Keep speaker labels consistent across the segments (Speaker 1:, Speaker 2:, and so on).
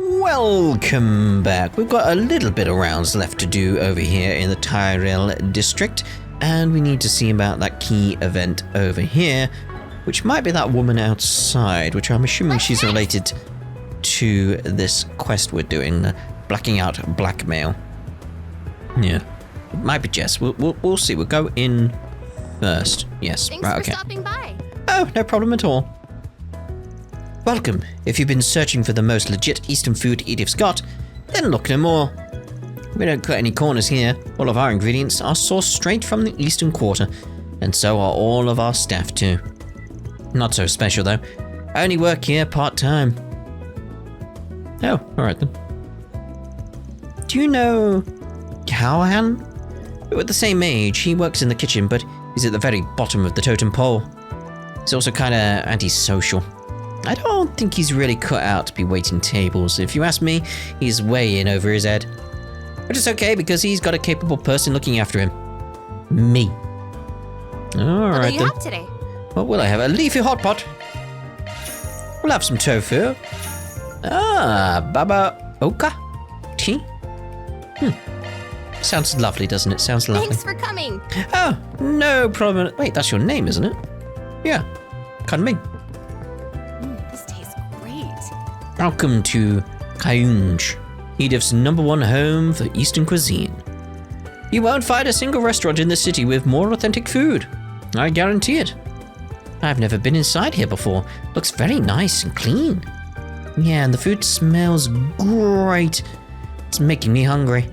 Speaker 1: Welcome back. We've got a little bit of rounds left to do over here in the Tyrell district, and we need to see about that key event over here, which might be that woman outside, which I'm assuming she's related to this quest we're doing, the blacking out blackmail. Yeah, it might be Jess. We'll see. We'll go in first. Yes,
Speaker 2: Thanks
Speaker 1: right,
Speaker 2: for
Speaker 1: okay.
Speaker 2: stopping by.
Speaker 1: Oh, no problem at all. Welcome. If you've been searching for the most legit Eastern food Edith's got, then look no more. We don't cut any corners here. All of our ingredients are sourced straight from the Eastern Quarter, and so are all of our staff too. Not so special though. I only work here part-time. Oh, alright then. Do you know Callahan? We're the same age. He works in the kitchen, but he's at the very bottom of the totem pole. He's also kinda antisocial. I don't think he's really cut out to be waiting tables. If you ask me, he's way in over his head. But it's okay because he's got a capable person looking after him. Me. Alright then.
Speaker 2: What do you have today?
Speaker 1: What will I have? A leafy hot pot. We'll have some tofu. Baba Oka tea. Sounds lovely, doesn't it? Sounds lovely.
Speaker 2: Thanks for coming.
Speaker 1: Oh, no problem. Wait, that's your name, isn't it? Yeah. Kunming.
Speaker 2: This tastes great.
Speaker 1: Welcome to Kayunj, Edith's #1 home for Eastern cuisine. You won't find a single restaurant in the city with more authentic food. I guarantee it. I've never been inside here before. Looks very nice and clean. Yeah, and the food smells great. It's making me hungry.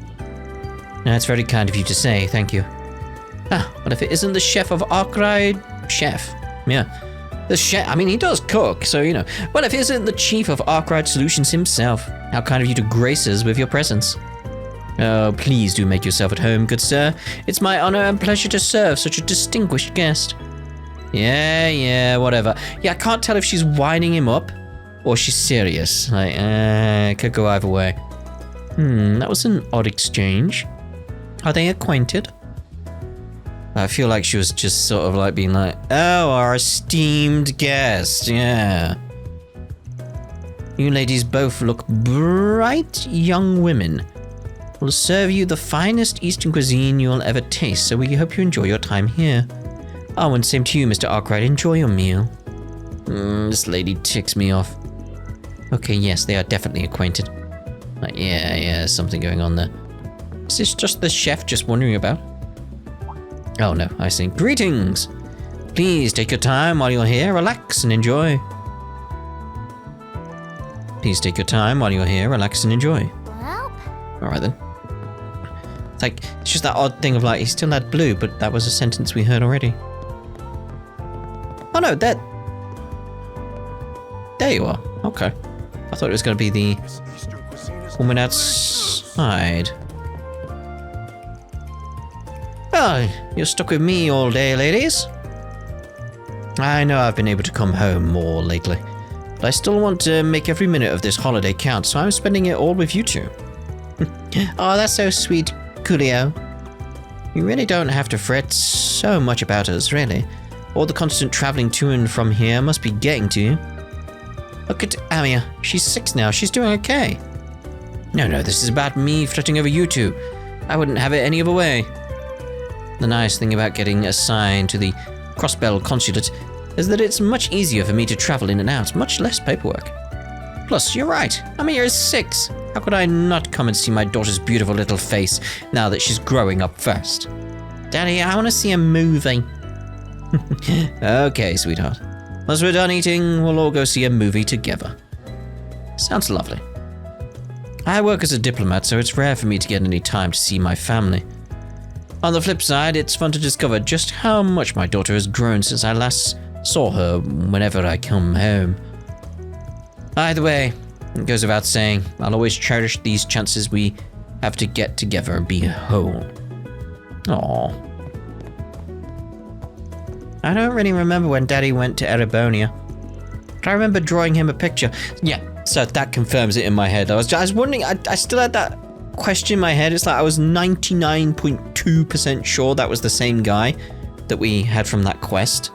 Speaker 1: That's very kind of you to say, thank you. What if it isn't the chef of Arkride? Chef, yeah. The chef, I mean, he does cook, so, you know. Well, if he isn't the chief of Arkride Solutions himself, how kind of you to grace us with your presence. Oh, please do make yourself at home, good sir. It's my honor and pleasure to serve such a distinguished guest. Yeah, whatever. Yeah, I can't tell if she's winding him up or she's serious. Like, could go either way. That was an odd exchange. Are they acquainted? I feel like she was just sort of like being like, oh, our esteemed guest, yeah. You ladies both look bright young women. We'll serve you the finest Eastern cuisine you'll ever taste, so we hope you enjoy your time here. Oh, and same to you, Mr. Arkwright. Enjoy your meal. This lady ticks me off. Okay, yes, they are definitely acquainted. Like, yeah, there's something going on there. Is this just the chef just wandering about? Oh no, I see. Greetings! Please take your time while you're here, relax and enjoy. Please take your time while you're here, relax and enjoy.
Speaker 2: Well.
Speaker 1: Alright then. It's like, it's just that odd thing of like, he still had blue, but that was a sentence we heard already. Oh no, there you are. Okay. I thought it was going to be the woman outside. Oh, you're stuck with me all day, ladies. I know I've been able to come home more lately, but I still want to make every minute of this holiday count, so I'm spending it all with you two. Oh, that's so sweet, Coolio. You really don't have to fret so much about us, really. All the constant traveling to and from here must be getting to you. Look at Amia. She's 6 now. She's doing okay. No, this is about me fretting over you two. I wouldn't have it any other way. The nice thing about getting assigned to the Crossbell Consulate is that it's much easier for me to travel in and out, much less paperwork. Plus, you're right. Amia is 6. How could I not come and see my daughter's beautiful little face now that she's growing up first? Daddy, I want to see a movie. Okay, sweetheart. Once we're done eating, we'll all go see a movie together. Sounds lovely. I work as a diplomat, so it's rare for me to get any time to see my family. On the flip side, it's fun to discover just how much my daughter has grown since I last saw her whenever I come home. Either way, it goes without saying, I'll always cherish these chances we have to get together and be whole. Aww. I don't really remember when Daddy went to Erebonia. But I remember drawing him a picture. Yeah, so that confirms it in my head. I was wondering, I still had that question in my head. It's like I was 99.2% sure that was the same guy that we had from that quest.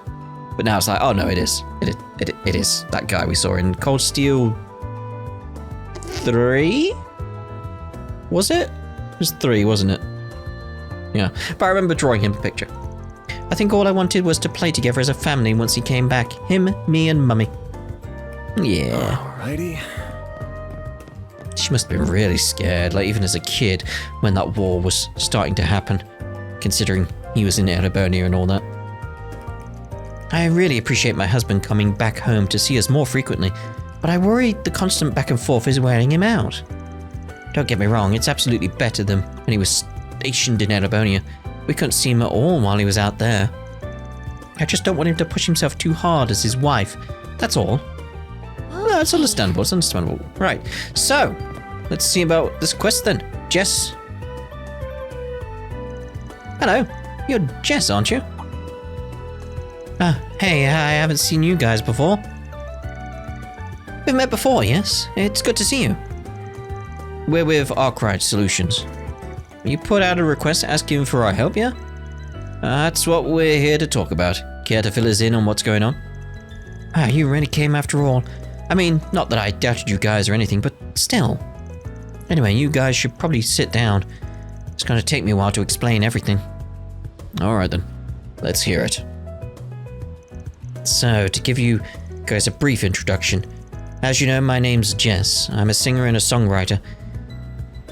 Speaker 1: But now it's like, oh no, it is. It is that guy we saw in Cold Steel 3? Was it? It was 3, wasn't it? Yeah, but I remember drawing him a picture. I think all I wanted was to play together as a family once he came back. Him, me, and Mummy. Yeah.
Speaker 3: Alrighty.
Speaker 1: She must have been really scared, like even as a kid, when that war was starting to happen, considering he was in Erebonia and all that. I really appreciate my husband coming back home to see us more frequently, but I worry the constant back and forth is wearing him out. Don't get me wrong, it's absolutely better than when he was stationed in Erebonia. We couldn't see him at all while he was out there. I just don't want him to push himself too hard as his wife. That's all. No, it's understandable, it's understandable. Right, so, let's see about this quest then. Jess. Hello, you're Jess, aren't you? Hey, I haven't seen you guys before. We've met before, yes? It's good to see you. We're with Arkwright Solutions. You put out a request asking for our help, yeah? That's what we're here to talk about. Care to fill us in on what's going on? You really came after all. I mean, not that I doubted you guys or anything, but still. Anyway, you guys should probably sit down. It's going to take me a while to explain everything. Alright then, let's hear it. So, to give you guys a brief introduction, as you know, my name's Jess. I'm a singer and a songwriter.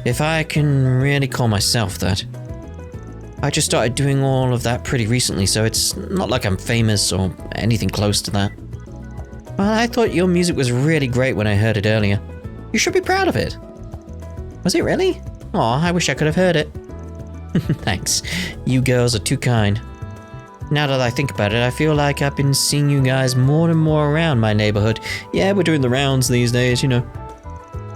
Speaker 1: If I can really call myself that. I just started doing all of that pretty recently, so it's not like I'm famous or anything close to that. Well, I thought your music was really great when I heard it earlier. You should be proud of it. Was it really? Aw, I wish I could have heard it. Thanks. You girls are too kind. Now that I think about it, I feel like I've been seeing you guys more and more around my neighborhood. Yeah, we're doing the rounds these days, you know.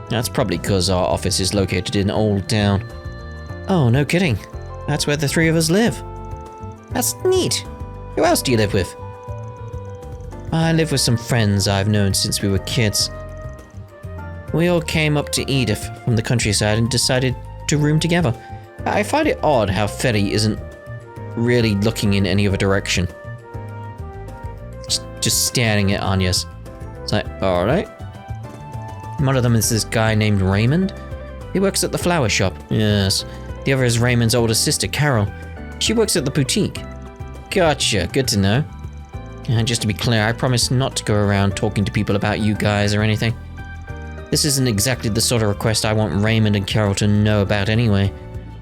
Speaker 1: That's probably because our office is located in Old Town. Oh, no kidding. That's where the 3 of us live. That's neat. Who else do you live with? I live with some friends I've known since we were kids. We all came up to Edith from the countryside and decided to room together. I find it odd how Fetty isn't really looking in any other direction. Just staring at Anya's. It's like, alright. One of them is this guy named Raymond. He works at the flower shop. Yes. The other is Raymond's older sister, Carol. She works at the boutique. Gotcha, good to know. And just to be clear, I promise not to go around talking to people about you guys or anything. This isn't exactly the sort of request I want Raymond and Carol to know about anyway,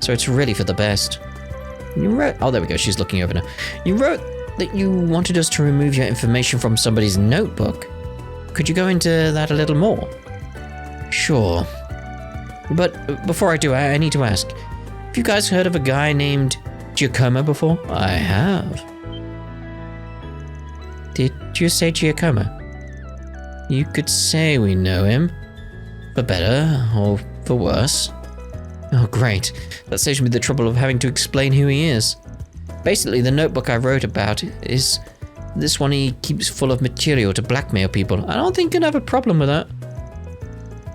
Speaker 1: so it's really for the best. You wrote... Oh, there we go, she's looking over now. You wrote that you wanted us to remove your information from somebody's notebook. Could you go into that a little more? Sure. But before I do, I need to ask. Have you guys heard of a guy named Giacomo before? I have. Did you say Giacomo? You could say we know him. For better, or for worse. Oh, great. That saves me the trouble of having to explain who he is. Basically, the notebook I wrote about is this one he keeps full of material to blackmail people. I don't think you'd have a problem with that.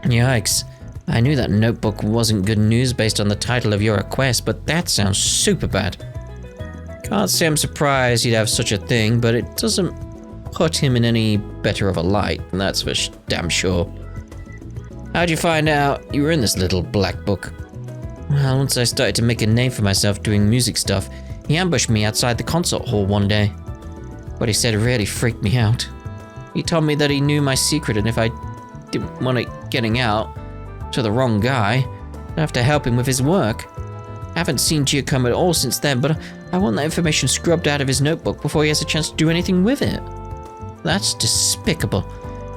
Speaker 1: Yikes. I knew that notebook wasn't good news based on the title of your request, but that sounds super bad. Can't say I'm surprised he'd have such a thing, but it doesn't put him in any better of a light, that's for damn sure. How'd you find out you were in this little black book? Well, once I started to make a name for myself doing music stuff, he ambushed me outside the concert hall one day. What he said really freaked me out. He told me that he knew my secret, and if I didn't want it getting out to the wrong guy, I'd have to help him with his work. I haven't seen Giacomo at all since then, but I want that information scrubbed out of his notebook before he has a chance to do anything with it. That's despicable.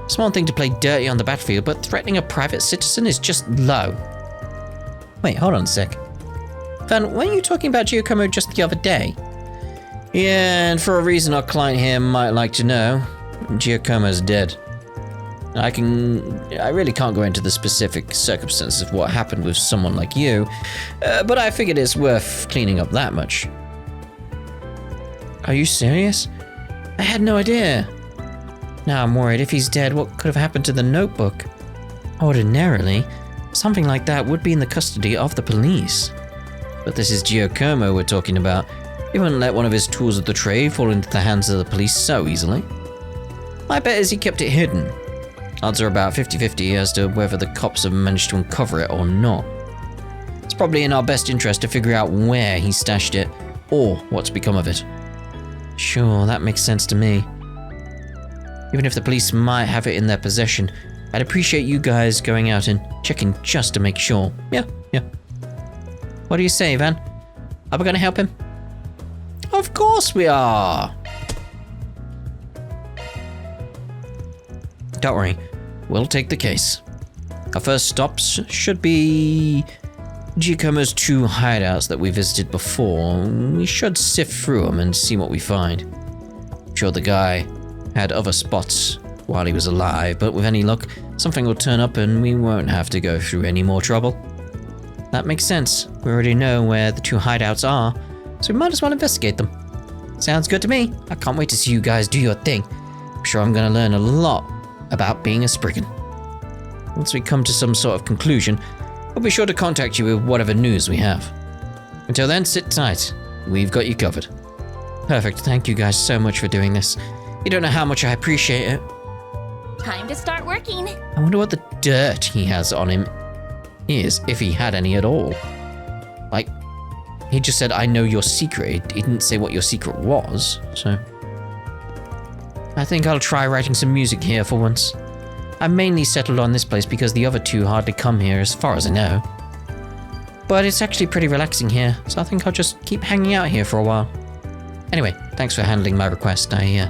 Speaker 1: Small thing to play dirty on the battlefield, but threatening a private citizen is just low. Wait, hold on a sec. Van, weren't you talking about Giacomo just the other day? Yeah, and for a reason our client here might like to know, Giacomo's dead. I really can't go into the specific circumstances of what happened with someone like you, but I figured it's worth cleaning up that much. Are you serious? I had no idea. Now I'm worried if he's dead, what could have happened to the notebook? Ordinarily, something like that would be in the custody of the police. But this is Giacomo we're talking about. He wouldn't let one of his tools of the trade fall into the hands of the police so easily. My bet is he kept it hidden. Odds are about 50-50 as to whether the cops have managed to uncover it or not. It's probably in our best interest to figure out where he stashed it, or what's become of it. Sure, that makes sense to me. Even if the police might have it in their possession, I'd appreciate you guys going out and checking just to make sure. Yeah. What do you say, Van? Are we gonna help him? Of course we are! Don't worry, we'll take the case. Our first stops should be Giacomo's 2 hideouts that we visited before. We should sift through them and see what we find. I'm sure the guy had other spots while he was alive, but with any luck, something will turn up and we won't have to go through any more trouble. That makes sense. We already know where the 2 hideouts are, so we might as well investigate them. Sounds good to me. I can't wait to see you guys do your thing. I'm sure I'm gonna learn a lot about being a Spriggan. Once we come to some sort of conclusion, we'll be sure to contact you with whatever news we have. Until then, sit tight. We've got you covered. Perfect. Thank you guys so much for doing this. You don't know how much I appreciate it.
Speaker 2: Time to start working.
Speaker 1: I wonder what the dirt he has on him is, if he had any at all. Like, he just said, I know your secret. He didn't say what your secret was, so... I think I'll try writing some music here for once. I mainly settled on this place because the other 2 hardly come here as far as I know. But it's actually pretty relaxing here, so I think I'll just keep hanging out here for a while. Anyway, thanks for handling my request. I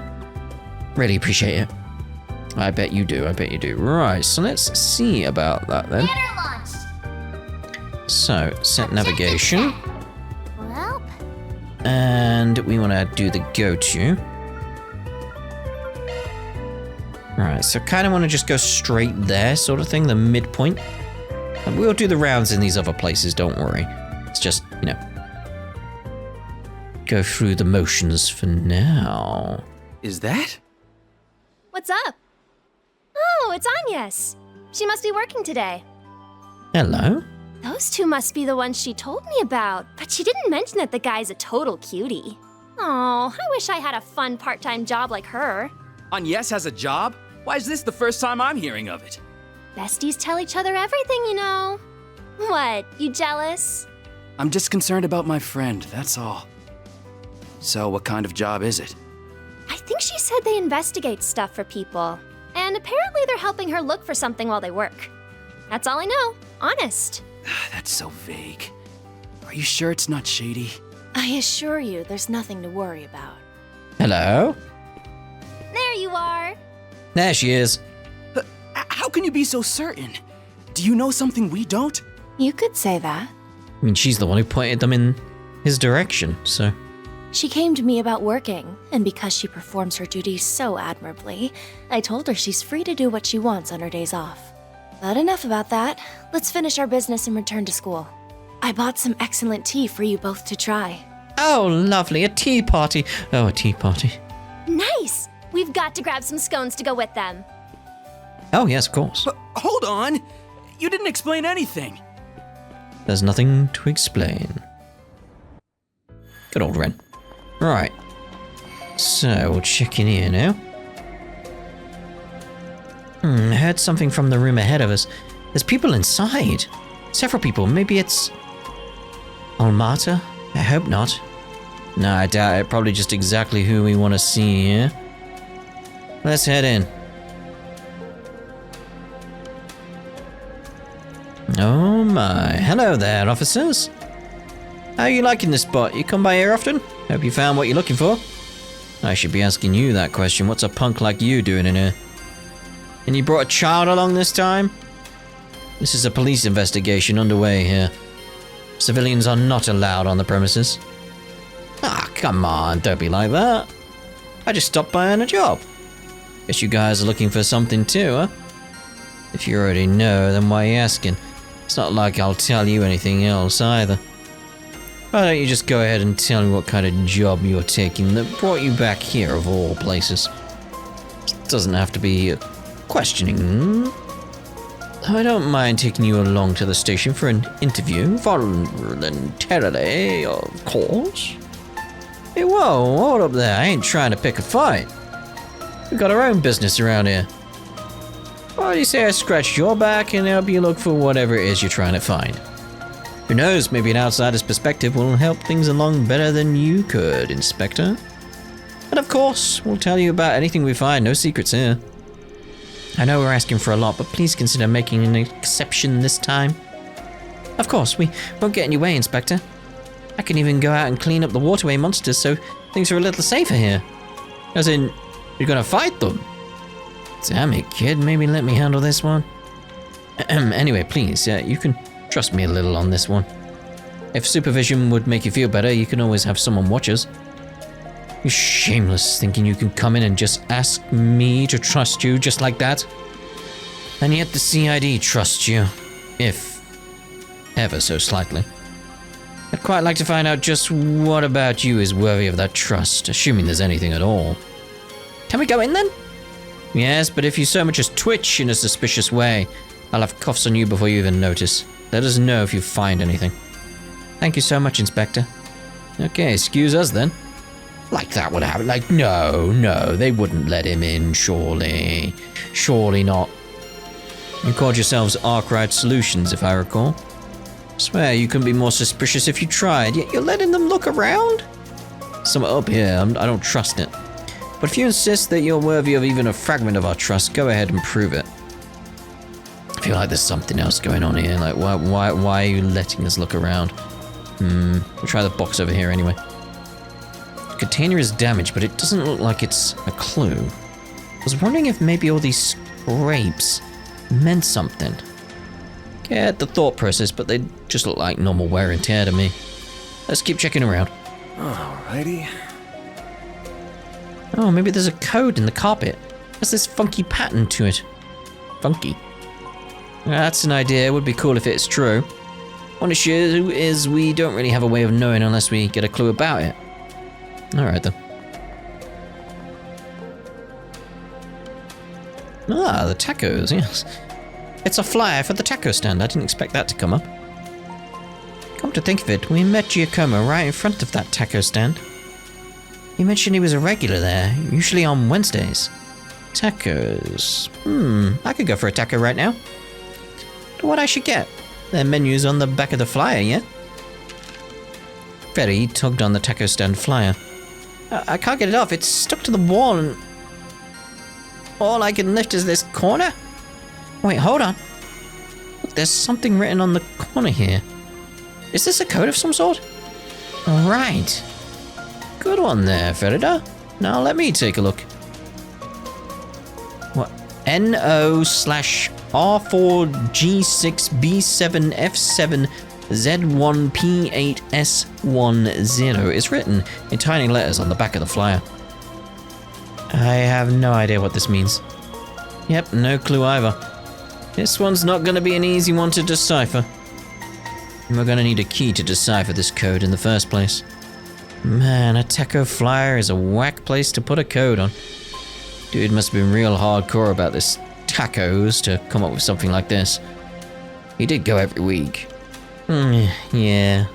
Speaker 1: really appreciate it. I bet you do. Right, so let's see about that then.
Speaker 2: Banner launched.
Speaker 1: So, set navigation.
Speaker 2: Well,
Speaker 1: And we want to do the go-to. Right, so kind of want to just go straight there, sort of thing, the midpoint. And we'll do the rounds in these other places, don't worry. It's just, go through the motions for now.
Speaker 3: Is that?
Speaker 2: what's up? Oh, it's Agnes. She must be working today.
Speaker 1: Hello?
Speaker 2: Those 2 must be the ones she told me about, but she didn't mention that the guy's a total cutie. Oh, I wish I had a fun part-time job like her.
Speaker 3: NIS has a job? Why is this the first time I'm hearing of it?
Speaker 2: Besties tell each other everything, you know. What, you jealous?
Speaker 3: I'm just concerned about my friend, that's all. So what kind of job is it?
Speaker 2: I think she said they investigate stuff for people. And apparently they're helping her look for something while they work. That's all I know, honest.
Speaker 3: That's so vague. Are you sure it's not shady?
Speaker 2: I assure you, there's nothing to worry about.
Speaker 1: Hello?
Speaker 2: There you are.
Speaker 1: There she is.
Speaker 3: How can you be so certain? Do you know something we don't?
Speaker 2: You could say that.
Speaker 1: I mean, she's the one who pointed them in his direction, so...
Speaker 2: She came to me about working, and because she performs her duties so admirably, I told her she's free to do what she wants on her days off. But enough about that. Let's finish our business and return to school. I bought some excellent tea for you both to try.
Speaker 1: Oh, lovely, a tea party. Oh, a tea party.
Speaker 2: Nice! We've got to grab some scones to go with them.
Speaker 1: Oh, yes, of course.
Speaker 3: But hold on! You didn't explain anything!
Speaker 1: There's nothing to explain. Good old Ren. Right. So, we'll check in here now. I heard something from the room ahead of us. There's people inside. Several people. Maybe it's... Almata? I hope not. No, I doubt it. Probably just exactly who we want to see here. Let's head in. Oh my. Hello there, officers. How are you liking this spot? You come by here often? Hope you found what you're looking for. I should be asking you that question. What's a punk like you doing in here? And you brought a child along this time? This is a police investigation underway here. Civilians are not allowed on the premises. Ah, come on, don't be like that. I just stopped by on a job. Guess you guys are looking for something too, huh? If you already know, then why are you asking? It's not like I'll tell you anything else either. Why don't you just go ahead and tell me what kind of job you're taking that brought you back here of all places? It doesn't have to be questioning. I don't mind taking you along to the station for an interview, voluntarily, of course. Hey, whoa, hold up there, I ain't trying to pick a fight. We've got our own business around here. Why do you say I scratch your back and help you look for whatever it is you're trying to find? Who knows, maybe an outsider's perspective will help things along better than you could, Inspector. And of course, we'll tell you about anything we find, no secrets here. I know we're asking for a lot, but please consider making an exception this time. Of course, we won't get in your way, Inspector. I can even go out and clean up the waterway monsters, so things are a little safer here. As in, you're gonna fight them? Damn it, kid, maybe let me handle this one. Anyway, please, you can trust me a little on this one. If supervision would make you feel better, you can always have someone watch us. You're shameless, thinking you can come in and just ask me to trust you just like that. And yet the CID trusts you, if ever so slightly. I'd quite like to find out just what about you is worthy of that trust, assuming there's anything at all. Can we go in then? Yes, but if you so much as twitch in a suspicious way, I'll have cuffs on you before you even notice. Let us know if you find anything. Thank you so much, Inspector. Okay, excuse us then. Like that would happen. Like, no, they wouldn't let him in, surely. Surely not. You called yourselves Arkwright Solutions, if I recall. Swear you couldn't be more suspicious if you tried, yet you're letting them look around? Something up here, I don't trust it. But if you insist that you're worthy of even a fragment of our trust, go ahead and prove it. I feel like there's something else going on here. Like, why are you letting us look around? We'll try the box over here anyway. The container is damaged, but it doesn't look like it's a clue. I was wondering if maybe all these scrapes meant something. Get the thought process, but they just look like normal wear and tear to me. Let's keep checking around.
Speaker 4: Alrighty.
Speaker 1: Oh, maybe there's a code in the carpet. There's this funky pattern to it. Funky. That's an idea. It would be cool if it's true. One issue is we don't really have a way of knowing unless we get a clue about it. Alright then. Ah, the tacos, yes. It's a flyer for the taco stand. I didn't expect that to come up. Come to think of it, we met Giacomo right in front of that taco stand. He mentioned he was a regular there, usually on Wednesdays. Tacos. I could go for a taco right now. What I should get? Their menu's on the back of the flyer, yeah? Freddy tugged on the taco stand flyer. I can't get it off, it's stuck to the wall and... all I can lift is this corner? Wait, hold on. Look, there's something written on the corner here. Is this a code of some sort? Right. Good one there, Ferida. Now let me take a look. What? NO/R4G6B7F7Z1P8S10 is written in tiny letters on the back of the flyer. I have no idea what this means. Yep, no clue either. This one's not going to be an easy one to decipher. We're going to need a key to decipher this code in the first place. Man, a taco flyer is a whack place to put a code on. Dude must have been real hardcore about this tacos to come up with something like this. He did go every week. Yeah.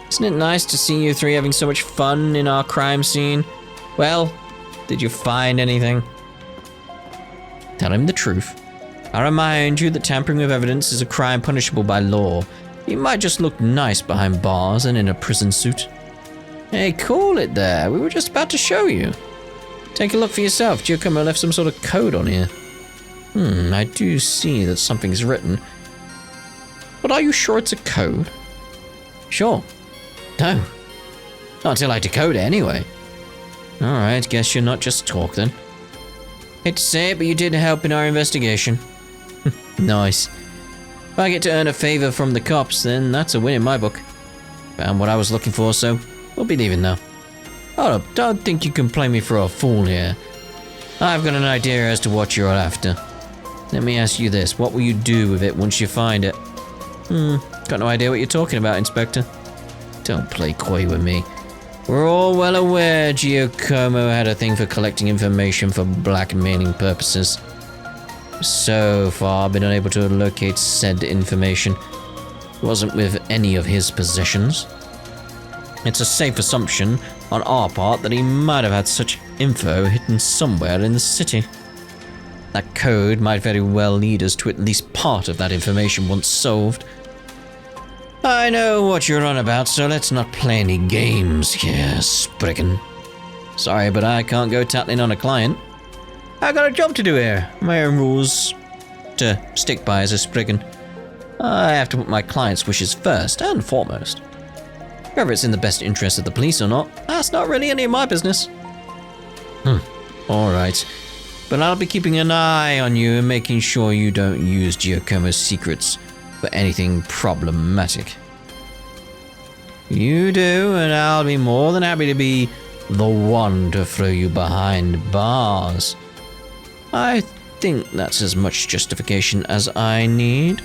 Speaker 1: Isn't it nice to see you three having so much fun in our crime scene? Well, did you find anything? Tell him the truth. I remind you that tampering with evidence is a crime punishable by law. You might just look nice behind bars and in a prison suit. Hey, call it there. We were just about to show you. Take a look for yourself. Giacomo left some sort of code on here. I do see that something's written. But are you sure it's a code? Sure. No. Not until I decode it anyway. Alright, guess you're not just talk then. Hate to say it, but you did help in our investigation. Nice. If I get to earn a favor from the cops, then that's a win in my book. Found what I was looking for, so we'll be leaving now. Hold up, don't think you can play me for a fool here. I've got an idea as to what you're after. Let me ask you this, what will you do with it once you find it? Got no idea what you're talking about, Inspector. Don't play coy with me. We're all well aware Giacomo had a thing for collecting information for blackmailing purposes. So far, been unable to locate said information. It wasn't with any of his possessions. It's a safe assumption on our part that he might have had such info hidden somewhere in the city. That code might very well lead us to at least part of that information once solved. I know what you're on about, so let's not play any games here, Spriggan. Sorry, but I can't go tattling on a client. I got a job to do here. My own rules to stick by as a Spriggan. I have to put my client's wishes first and foremost. Whether it's in the best interest of the police or not, that's not really any of my business. Alright. But I'll be keeping an eye on you and making sure you don't use Giacomo's secrets for anything problematic. You do, and I'll be more than happy to be the one to throw you behind bars. I think that's as much justification as I need.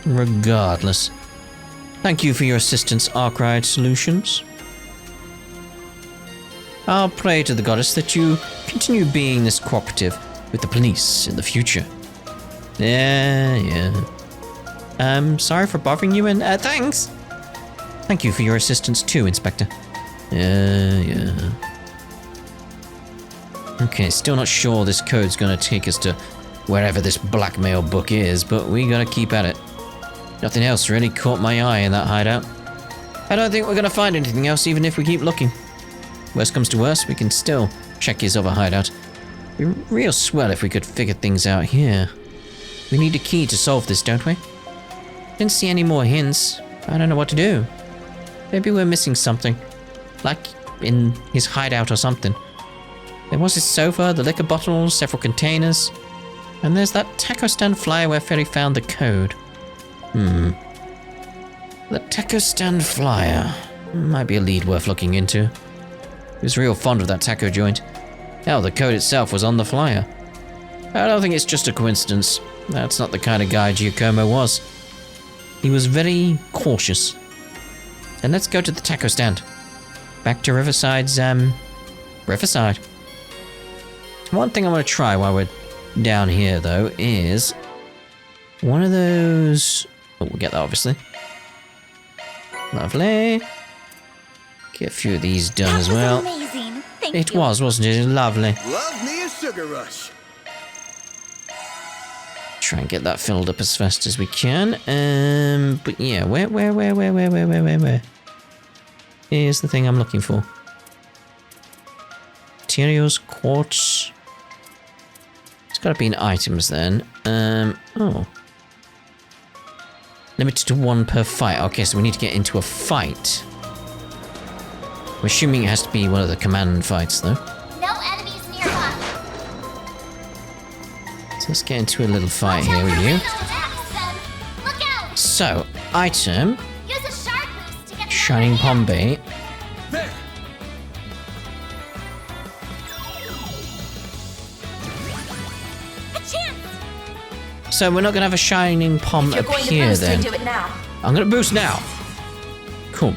Speaker 1: Regardless, thank you for your assistance, Arkwright Solutions. I'll pray to the goddess that you continue being this cooperative with the police in the future. Yeah. I'm sorry for bothering you, and thanks. Thank you for your assistance too, Inspector. Yeah. Okay, still not sure this code's gonna take us to wherever this Blackmail book is, but we gotta keep at it. Nothing else really caught my eye in that hideout. I don't think we're gonna find anything else even if we keep looking. Worst comes to worst, we can still check his other hideout. It'd be real swell if we could figure things out here. We need a key to solve this, don't we? Didn't see any more hints. I don't know what to do. Maybe we're missing something. Like in his hideout or something. There was his sofa, the liquor bottles, several containers. And there's that taco stand flyer where Ferry found the code. The taco stand flyer. Might be a lead worth looking into. He was real fond of that taco joint. Hell, the code itself was on the flyer. I don't think it's just a coincidence. That's not the kind of guy Giacomo was. He was very cautious. And let's go to the taco stand. Back to Riverside's, Riverside. One thing I want to try while we're down here, though, is one of those... Oh, we'll get that, obviously. Lovely. Get a few of these done as well.
Speaker 2: Amazing. Thank
Speaker 1: It
Speaker 2: you.
Speaker 1: was, wasn't it? Lovely.
Speaker 4: Love me a sugar rush.
Speaker 1: Try and get that filled up as fast as we can. But yeah, where? Here's the thing I'm looking for. Materials, quartz. It's got to be in items then. Oh. Limited to one per fight. Okay, so we need to get into a fight. I'm assuming it has to be one of the command fights, though.
Speaker 2: No enemies nearby.
Speaker 1: So let's get into a little fight here with you.
Speaker 2: Look out!
Speaker 1: So, item,
Speaker 2: Use a sharp boost to get
Speaker 1: Shining Pombe.
Speaker 4: There.
Speaker 2: a chance.
Speaker 1: So we're not going to have a Shining Pom appear then.
Speaker 2: do it now.
Speaker 1: I'm going to boost now. Cool.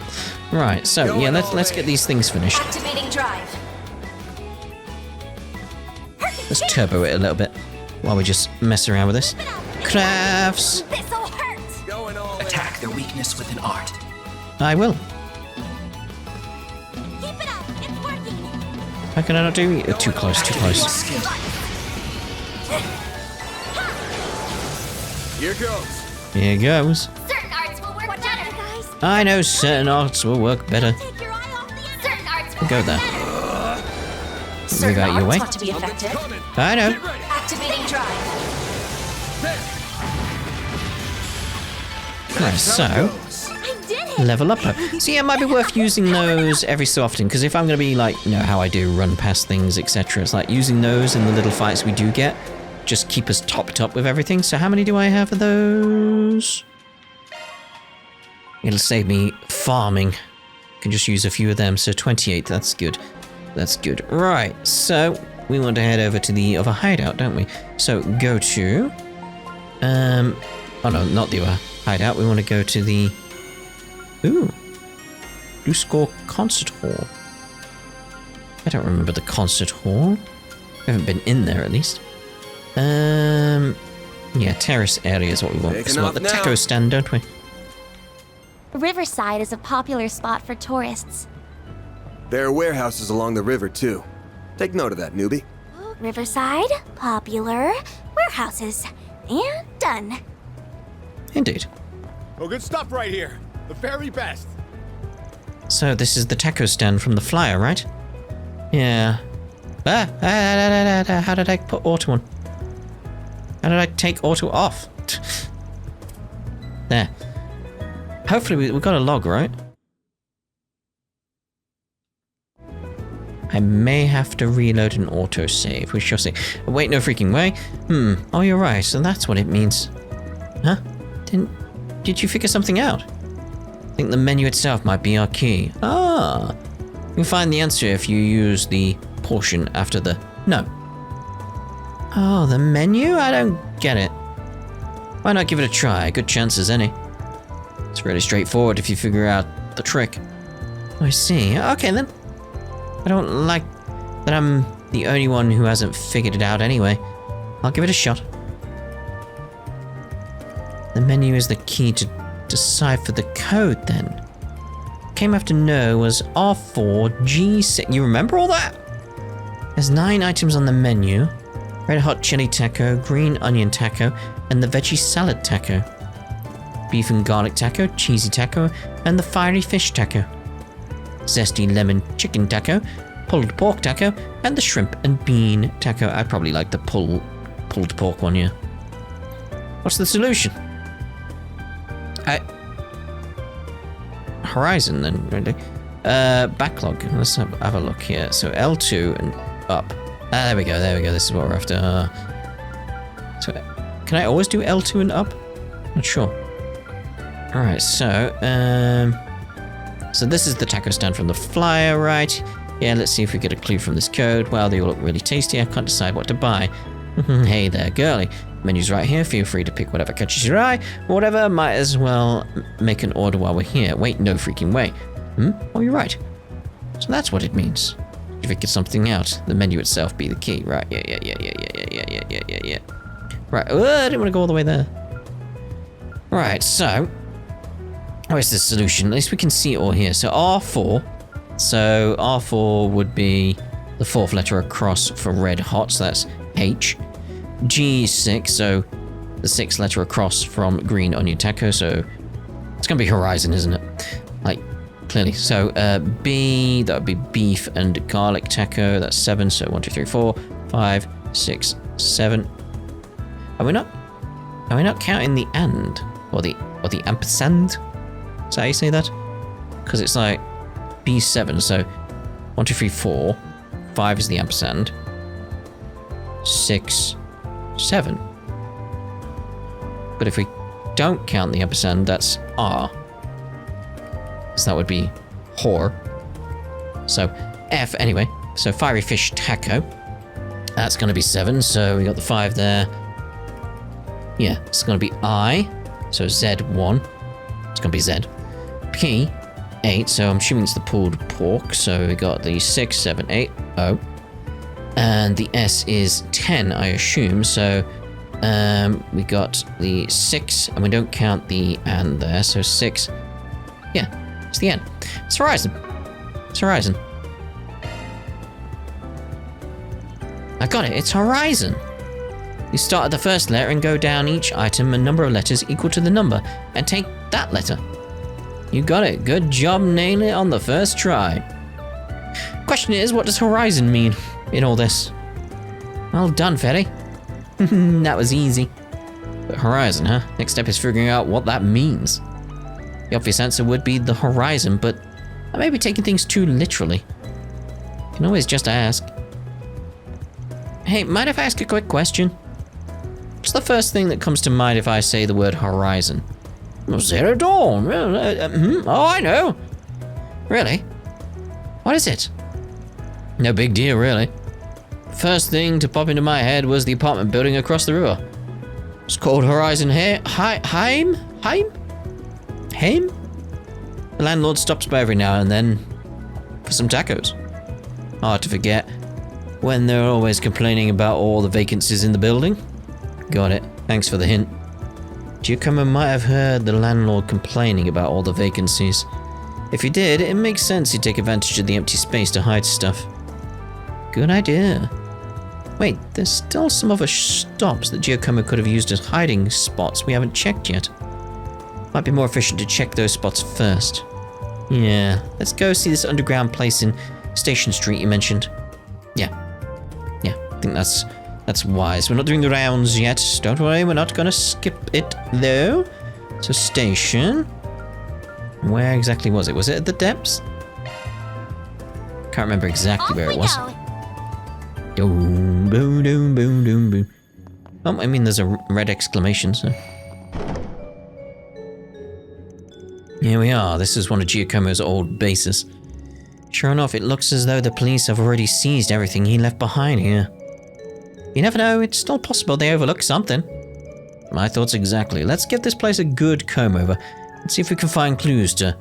Speaker 1: Right, so yeah, let's get these things finished.
Speaker 2: Activating drive.
Speaker 1: Let's turbo it a little bit while we just mess around with this. Crafts.
Speaker 2: This'll hurt.
Speaker 4: Going all in.
Speaker 3: Attack their weakness with an art.
Speaker 1: I will.
Speaker 2: Keep it up. It's working.
Speaker 1: How can I not do it? Too close, too close.
Speaker 3: Skill.
Speaker 4: Here goes.
Speaker 1: Here goes.
Speaker 2: Certain arts will work better, guys.
Speaker 1: I know certain arts will work better.
Speaker 2: Take your eye off the enemy. Certain arts will
Speaker 1: Go
Speaker 2: work
Speaker 1: there.
Speaker 2: better.
Speaker 1: Move out your way.
Speaker 2: to be effective.
Speaker 4: Coming.
Speaker 1: I know.
Speaker 4: Get ready.
Speaker 2: Activating drive.
Speaker 4: There.
Speaker 1: Right, so
Speaker 2: I did it.
Speaker 1: level up. So yeah, it might be worth using those every so often, because if I'm going to be like, you know, how I do run past things, etc. It's like using those in the little fights we do get. Just keep us topped up with everything. So how many do I have of those? It'll save me farming. Can just use a few of them. So 28, that's good. That's good. Right, so we want to head over to the other hideout, don't we? So go to... oh no, not the other hideout. We want to go to the... Ooh. Blue Score Concert Hall. I don't remember the concert hall. We haven't been in there, at least. Yeah, terrace area is what we want.
Speaker 4: Taking
Speaker 1: So we want
Speaker 4: off
Speaker 1: the
Speaker 4: now.
Speaker 1: taco stand, don't we?
Speaker 5: Riverside is a popular spot for tourists.
Speaker 4: There are warehouses along the river, too. Take note of that, newbie.
Speaker 5: Riverside, Popular, warehouses, and done.
Speaker 1: Indeed.
Speaker 4: Oh, good stuff right here. The very best.
Speaker 1: So this is the taco stand from the flyer, right? Yeah. How did I put auto on? How did I take auto off? There. Hopefully we got a log, right? I may have to reload an autosave. We shall see. Wait, no freaking way. Oh, you're right. So that's what it means. Huh? Did you figure something out? I think the menu itself might be our key. Ah. You'll find the answer if you use the portion after the no. Oh, the menu? I don't get it. Why not give it a try? Good chance as any. It's really straightforward if you figure out the trick. I see. Okay then. I don't like that I'm the only one who hasn't figured it out anyway. I'll give it a shot. The menu is the key to decipher the code then. Came after no was R4G6. You remember all that? There's 9 items on the menu. Red hot chili taco, green onion taco, and the veggie salad taco. Beef and garlic taco, cheesy taco, and the fiery fish taco. Zesty lemon chicken taco, pulled pork taco, and the shrimp and bean taco. I probably like the pulled pork one, yeah. What's the solution? Horizon then, really. Backlog. Let's have a look here. So L2 and up. There we go. This is what we're after. So can I always do L2 and up? Not sure. All right. So so this is the taco stand from the flyer, right? Yeah. Let's see if we get a clue from this code. Wow, they all look really tasty. I can't decide what to buy. Hey there, girly. Menu's right here. Feel free to pick whatever catches your eye. Whatever. Might as well make an order while we're here. Wait, no freaking way. Oh, you're right. So that's what it means. If it gets something out, the menu itself be the key, right? Yeah. Right. I didn't want to go all the way there. Right. So, where's the solution? At least we can see it all here. So R4. So R4 would be the 4th letter across for red hot. So that's H. G6. So the 6th letter across from green onion taco. So it's gonna be horizon, isn't it? Like. Clearly. So B, that would be beef and garlic taco. That's 7. So 1, 2, 3, 4, 5, 6, 7. Are we not counting the and or the ampersand? Is that how you say that? Because it's like B7. So 1, 2, 3, 4. 5 is the ampersand. 6, 7. But if we don't count the ampersand, that's R. So that would be whore. So F anyway. So fiery fish taco. That's going to be 7. So we got the 5 there. Yeah, it's going to be I. So Z1. It's going to be Z. P 8. So I'm assuming it's the pulled pork. So we got the 6, 7, 8. O. And the S is 10, I assume. So we got the 6, and we don't count the and there. So 6. Yeah. It's the end. It's horizon. It's horizon. I got it. It's horizon. You start at the first letter and go down each item a number of letters equal to the number and take that letter. You got it. Good job nailing it on the first try. Question is, what does horizon mean in all this? Well done, Fetty. That was easy. But horizon, huh? Next step is figuring out what that means. The obvious answer would be the horizon, but I may be taking things too literally. You can always just ask. Hey, mind if I ask a quick question? What's the first thing that comes to mind if I say the word horizon? Zero Dawn. Oh, I know. Really? What is it? No big deal, really. First thing to pop into my head was the apartment building across the river. It's called Horizon Heim? The landlord stops by every now and then for some tacos. Hard to forget when they're always complaining about all the vacancies in the building. Got it. Thanks for the hint. Giacomo might have heard the landlord complaining about all the vacancies. If he did, it makes sense he'd take advantage of the empty space to hide stuff. Good idea. Wait, there's still some other stops that Giacomo could have used as hiding spots we haven't checked yet. Might be more efficient to check those spots first. Yeah, let's go see this underground place in Station Street you mentioned. Yeah, I think that's wise. We're not doing the rounds yet. Don't worry, we're not gonna skip it though. So station. Where exactly was it? Was it at the depths? Can't remember exactly where it was. Boom, boom, boom, boom, boom, boom. Oh, I mean, there's a red exclamation, so. Here we are. This is one of Giacomo's old bases. Sure enough, it looks as though the police have already seized everything he left behind here. You never know, it's still possible they overlooked something. My thoughts exactly. Let's give this place a good comb over and see if we can find clues to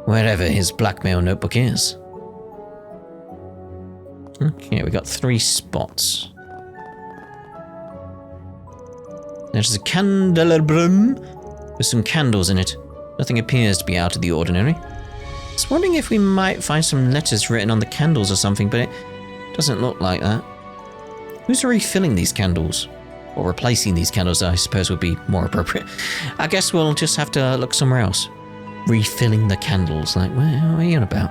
Speaker 1: wherever his blackmail notebook is. Okay, we got 3 spots. There's a candelabrum with some candles in it. Nothing appears to be out of the ordinary. I was wondering if we might find some letters written on the candles or something, but it doesn't look like that. Who's refilling these candles? Or replacing these candles, I suppose, would be more appropriate. I guess we'll just have to look somewhere else. Refilling the candles, like, what are you on about?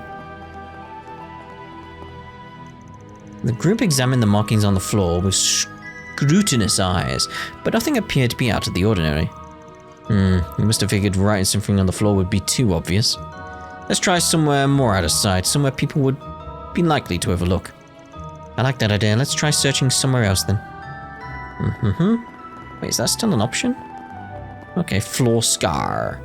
Speaker 1: The group examined the markings on the floor with scrutinous eyes, but nothing appeared to be out of the ordinary. We must have figured writing something on the floor would be too obvious. Let's try somewhere more out of sight, somewhere people would be likely to overlook. I like that idea. Let's try searching somewhere else then. Wait, is that still an option? Okay, floor scar.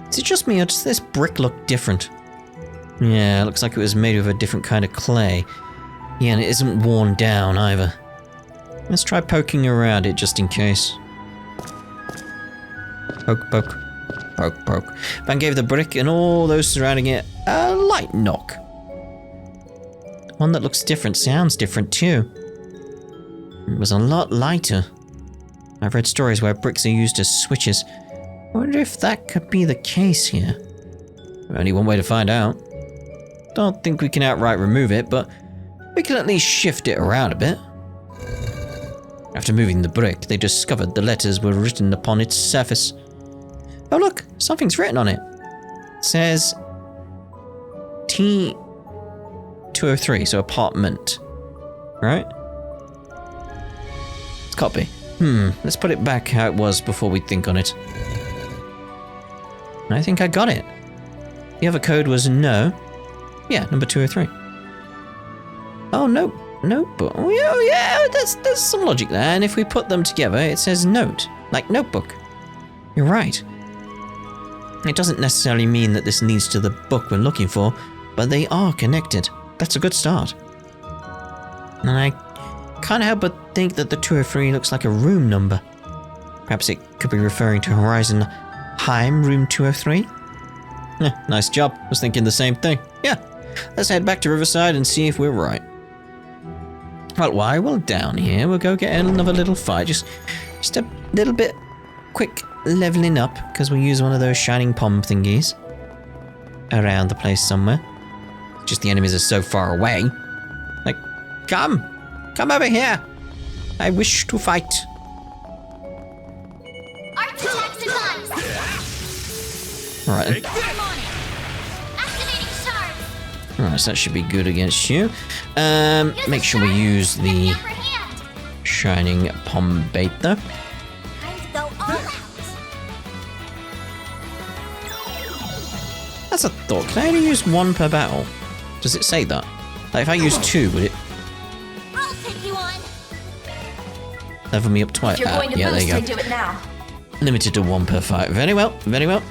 Speaker 1: Is it just me, or does this brick look different? Yeah, it looks like it was made with a different kind of clay. Yeah, and it isn't worn down either. Let's try poking around it just in case. Poke, poke. Poke, poke. Van gave the brick and all those surrounding it a light knock. The one that looks different sounds different too. It was a lot lighter. I've read stories where bricks are used as switches. I wonder if that could be the case here. Only one way to find out. Don't think we can outright remove it, but we can at least shift it around a bit. After moving the brick, they discovered the letters were written upon its surface. Oh look, something's written on it. It says T203, so apartment. Right? Let's copy. Let's put it back how it was before we think on it. I think I got it. The other code was no. Yeah, number 203. Oh, no. Notebook. Oh, yeah, there's some logic there. And if we put them together, it says note, like notebook. You're right. It doesn't necessarily mean that this leads to the book we're looking for, but they are connected. That's a good start. And I can't help but think that the 203 looks like a room number. Perhaps it could be referring to Horizon Heim room 203? Nice job. I was thinking the same thing. Yeah. Let's head back to Riverside and see if we're right. Well, while we're down here, we'll go get another little fight. Just a little bit quick leveling up, because we'll use one of those shining pom thingies around the place somewhere. Just the enemies are so far away. Like, come over here. I wish to fight. Alright then. Alright, so that should be good against you. Make sure we use the shining pom bait though. That's a thought. Can I only use one per battle? Does it say that? Like if I use 2, would it
Speaker 5: I'll take you on.
Speaker 1: level me up twice?
Speaker 2: If you're going to
Speaker 1: yeah, there
Speaker 2: boost,
Speaker 1: you
Speaker 2: I
Speaker 1: go.
Speaker 2: do it now.
Speaker 1: Limited to 1 per fight. Very well, very well.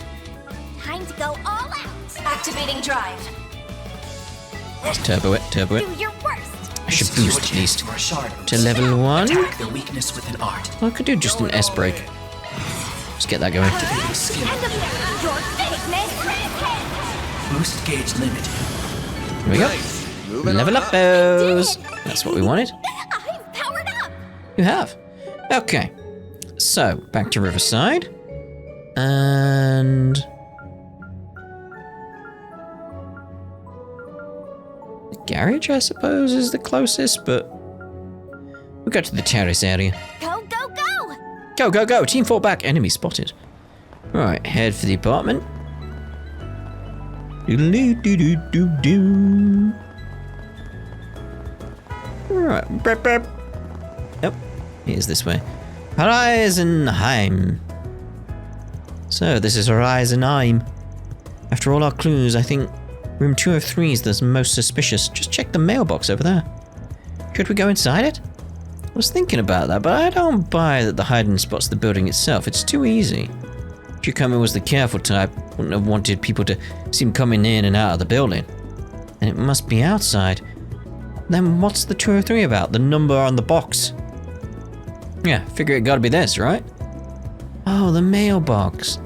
Speaker 5: Time to go all out.
Speaker 2: Activating drive.
Speaker 1: Turbo it, turbo it.
Speaker 5: Do your worst.
Speaker 1: I should boost at least to level 1.
Speaker 3: Attack the weakness with an art.
Speaker 1: Well, I could do just an S break. Just get that going.
Speaker 3: Activating skill.
Speaker 5: End of your fakeness.
Speaker 3: Boost gauge limited.
Speaker 1: Here we go. Level up those. That's what we wanted.
Speaker 5: I'm powered up.
Speaker 1: You have. Okay. So, back to Riverside. And garage, I suppose, is the closest, but we'll go to the terrace area.
Speaker 5: Go, go, go!
Speaker 1: Go, go, go! Team fall back. Enemy spotted. Right, head for the apartment. Doodle-doo-doo-doo-doo. Right, brep, brep. Yep, here's this way. Horizonheim. So, this is Horizonheim. After all our clues, I think room 203 is the most suspicious. Just check the mailbox over there. Should we go inside it? I was thinking about that, but I don't buy that the hiding spot's the building itself. It's too easy. Giacomo was the careful type, wouldn't have wanted people to see him coming in and out of the building. And it must be outside. Then what's the 203 about? The number on the box? Yeah, figure it gotta be this, right? Oh, the mailbox.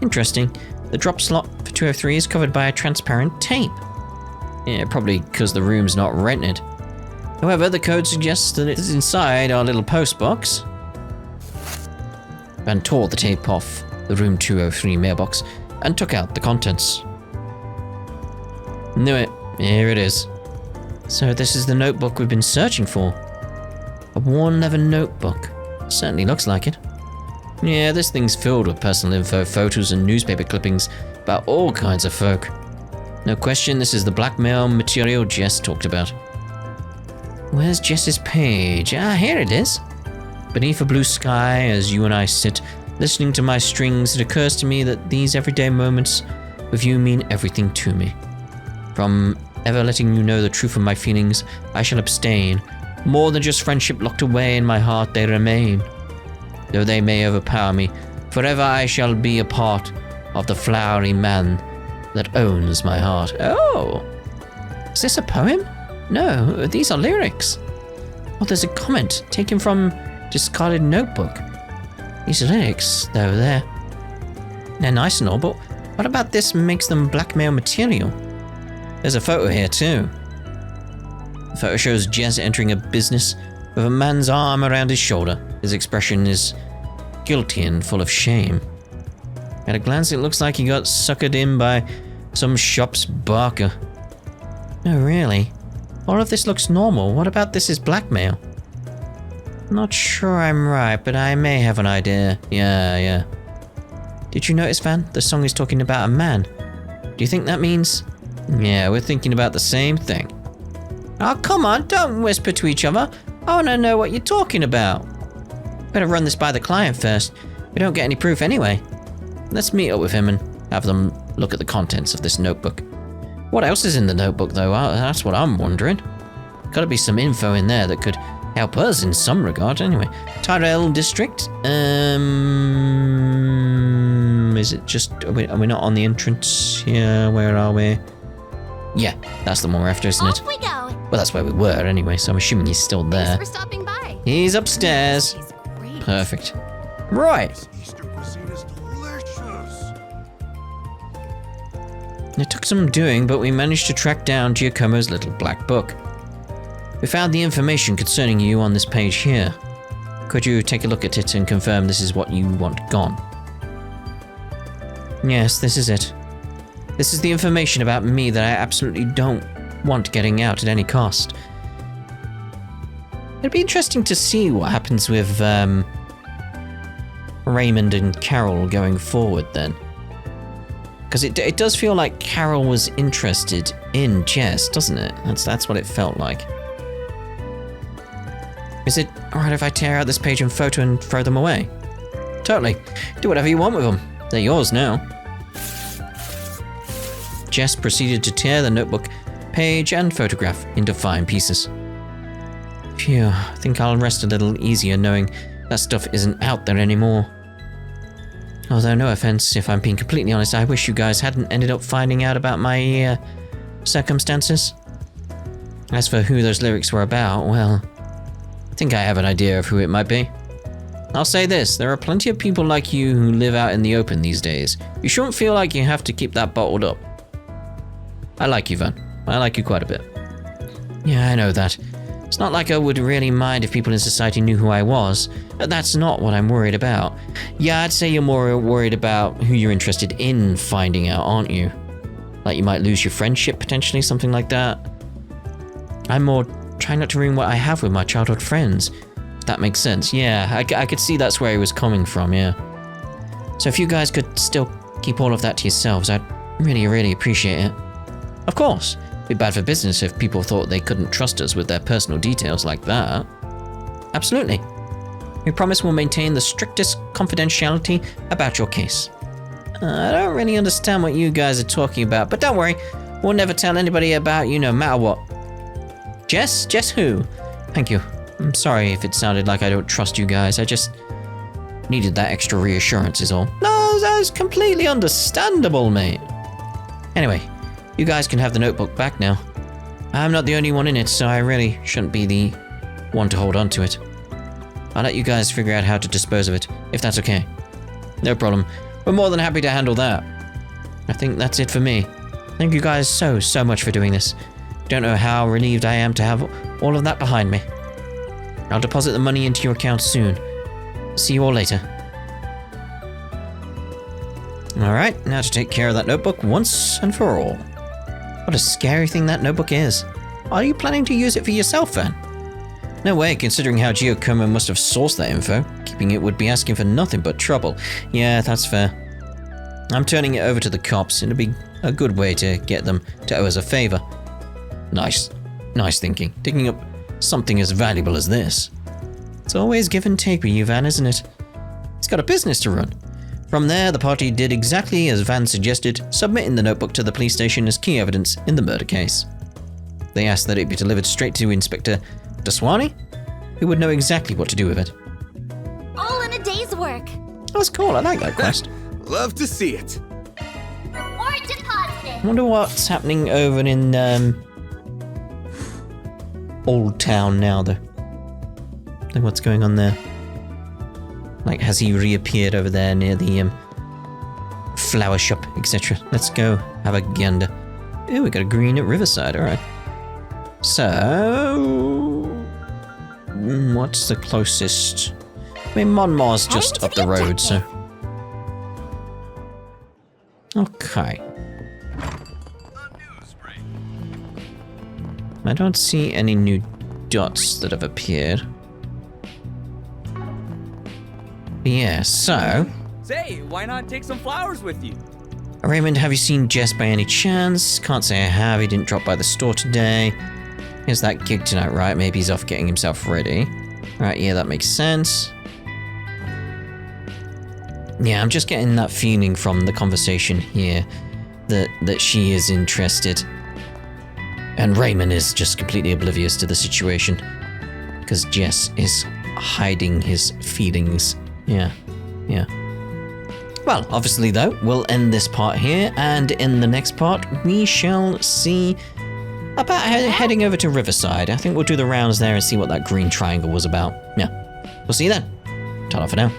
Speaker 1: Interesting. The drop slot for 203 is covered by a transparent tape. Yeah, probably because the room's not rented. However, the code suggests that it's inside our little post box. Van tore the tape off the room 203 mailbox and took out the contents. Knew it. Here it is. So this is the notebook we've been searching for. A worn leather notebook. Certainly looks like it. Yeah, this thing's filled with personal info, photos and newspaper clippings about all kinds of folk. No question, this is the blackmail material Jess talked about. Where's Jess's page? Ah, here it is. Beneath a blue sky, as you and I sit, listening to my strings, it occurs to me that these everyday moments with you mean everything to me. From ever letting you know the truth of my feelings, I shall abstain. More than just friendship locked away in my heart, they remain. Though they may overpower me, forever I shall be a part of the flowery man that owns my heart. Oh! Is this a poem? No, these are lyrics. Oh, there's a comment taken from discarded notebook. These lyrics, though, they're nice and all, but what about this makes them blackmail material? There's a photo here, too. The photo shows Jess entering a business with a man's arm around his shoulder. His expression is guilty and full of shame. At a glance, it looks like he got suckered in by some shop's barker. No, really? All of this looks normal. What about this is blackmail? Not sure I'm right, but I may have an idea. Yeah. Did you notice, Van? The song is talking about a man. Do you think that means... Yeah, we're thinking about the same thing. Oh, come on, don't whisper to each other. I want to know what you're talking about. Better run this by the client first. We don't get any proof anyway. Let's meet up with him and have them look at the contents of this notebook. What else is in the notebook, though? That's what I'm wondering. Gotta be some info in there that could help us in some regard. Anyway, Tyrell District. Is it just... Are we not on the entrance here? Where are we? Yeah, that's the one we're after, isn't it?
Speaker 5: Off we go.
Speaker 1: Well, that's where we were anyway, so I'm assuming he's still there.
Speaker 5: Thanks for stopping by.
Speaker 1: He's upstairs.
Speaker 2: She's great.
Speaker 1: Perfect. Right.
Speaker 4: Eastern cuisine is delicious.
Speaker 1: It took some doing, but we managed to track down Giacomo's little black book. We found the information concerning you on this page here. Could you take a look at it and confirm this is what you want gone? Yes, this is it. This is the information about me that I absolutely don't want getting out at any cost. It'd be interesting to see what happens with Raymond and Carol going forward then. Because it does feel like Carol was interested in Jess, doesn't it? That's what it felt like. Is it alright if I tear out this page and photo and throw them away? Totally. Do whatever you want with them. They're yours now. Jess proceeded to tear the notebook page and photograph into fine pieces. Phew, I think I'll rest a little easier knowing that stuff isn't out there anymore. Although, no offense, if I'm being completely honest, I wish you guys hadn't ended up finding out about my, circumstances. As for who those lyrics were about, well, I think I have an idea of who it might be. I'll say this, there are plenty of people like you who live out in the open these days. You shouldn't feel like you have to keep that bottled up. I like you, Van. I like you quite a bit. Yeah, I know that. It's not like I would really mind if people in society knew who I was. That's not what I'm worried about. Yeah, I'd say you're more worried about who you're interested in finding out, aren't you? Like you might lose your friendship, potentially, something like that. I'm more trying not to ruin what I have with my childhood friends. If that makes sense. Yeah, I could see that's where he was coming from, yeah. So if you guys could still keep all of that to yourselves, I'd really appreciate it. Of course, it'd be bad for business if people thought they couldn't trust us with their personal details like that. Absolutely. We promise we'll maintain the strictest confidentiality about your case. I don't really understand what you guys are talking about, but don't worry, we'll never tell anybody about you no matter what. Jess? Jess who? Thank you. I'm sorry if it sounded like I don't trust you guys, I just needed that extra reassurance is all. No, that's completely understandable, mate. Anyway, you guys can have the notebook back now. I'm not the only one in it, so I really shouldn't be the one to hold on to it. I'll let you guys figure out how to dispose of it, if that's okay. No problem. We're more than happy to handle that. I think that's it for me. Thank you guys so much for doing this. Don't know how relieved I am to have all of that behind me. I'll deposit the money into your account soon. See you all later. Alright, now to take care of that notebook once and for all. What a scary thing that notebook is. Are you planning to use it for yourself then? No way, considering how Giacomo must have sourced that info. Keeping it would be asking for nothing but trouble. Yeah, that's fair. I'm turning it over to the cops. It'll be a good way to get them to owe us a favor. Nice thinking. Digging up something as valuable as this. It's always give and take with you, Van, isn't it? He's got a business to run. From there, the party did exactly as Van suggested, submitting the notebook to the police station as key evidence in the murder case. They asked that it be delivered straight to Inspector Daswani, who would know exactly what to do with it.
Speaker 5: All in a day's work.
Speaker 1: That's cool, I like that quest.
Speaker 4: Love to see it.
Speaker 5: Reward deposited.
Speaker 1: I wonder what's happening over in Old Town now, though. Like, what's going on there? Like, has he reappeared over there near the flower shop, etc.? Let's go have a gander. Ooh, we got a green at Riverside, alright. So, what's the closest? I mean, Monmar's just up the road, so. Okay. I don't see any new dots that have appeared. Yeah, so.
Speaker 6: Say, why not take some flowers with you?
Speaker 1: Raymond, have you seen Jess by any chance? Can't say I have, he didn't drop by the store today. Here's that gig tonight, right? Maybe he's off getting himself ready. Right, yeah, that makes sense. Yeah, I'm just getting that feeling from the conversation here that she is interested. And Raymond is just completely oblivious to the situation. Because Jess is hiding his feelings. Yeah. Well, obviously though, we'll end this part here, and in the next part, we shall see about heading over to Riverside. I think we'll do the rounds there and see what that green triangle was about. Yeah. We'll see you then. Ta-ra for now.